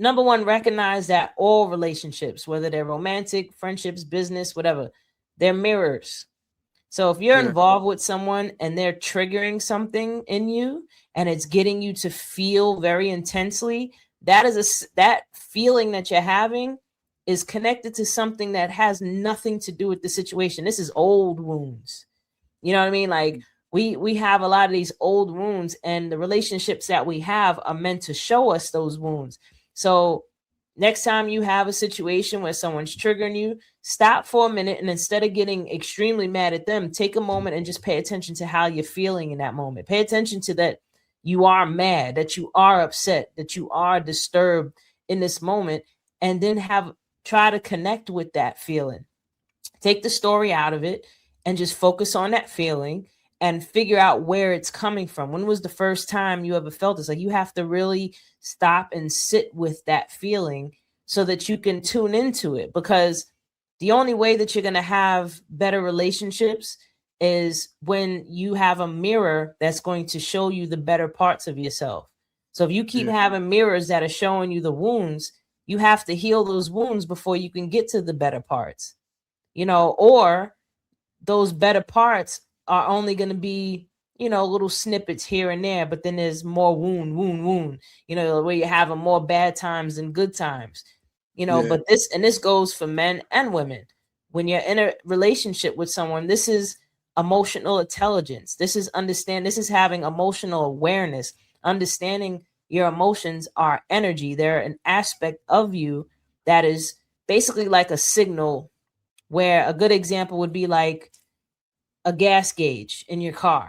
number one, recognize that all relationships, whether they're romantic, friendships, business, whatever, they're mirrors. So if you're Yeah. involved with someone and they're triggering something in you and it's getting you to feel very intensely, that feeling that you're having is connected to something that has nothing to do with the situation. This is old wounds. You know what I mean? Like we have a lot of these old wounds, and the relationships that we have are meant to show us those wounds. So next time you have a situation where someone's triggering you, stop for a minute, and instead of getting extremely mad at them, take a moment and just pay attention to how you're feeling in that moment. Pay attention to that you are mad, that you are upset, that you are disturbed in this moment, and then have try to connect with that feeling. Take the story out of it and just focus on that feeling and figure out where it's coming from. When was the first time you ever felt this? Like, you have to really stop and sit with that feeling so that you can tune into it, because the only way that you're going to have better relationships is when you have a mirror that's going to show you the better parts of yourself. So if you keep Yeah. having mirrors that are showing you the wounds, you have to heal those wounds before you can get to the better parts, or those better parts are only going to be, little snippets here and there, but then there's more wound, where you have more bad times than good times, Yeah. but this goes for men and women. When you're in a relationship with someone, this is emotional intelligence. This is having emotional awareness, understanding your emotions are energy. They're an aspect of you that is basically like a signal, where a good example would be like a gas gauge in your car.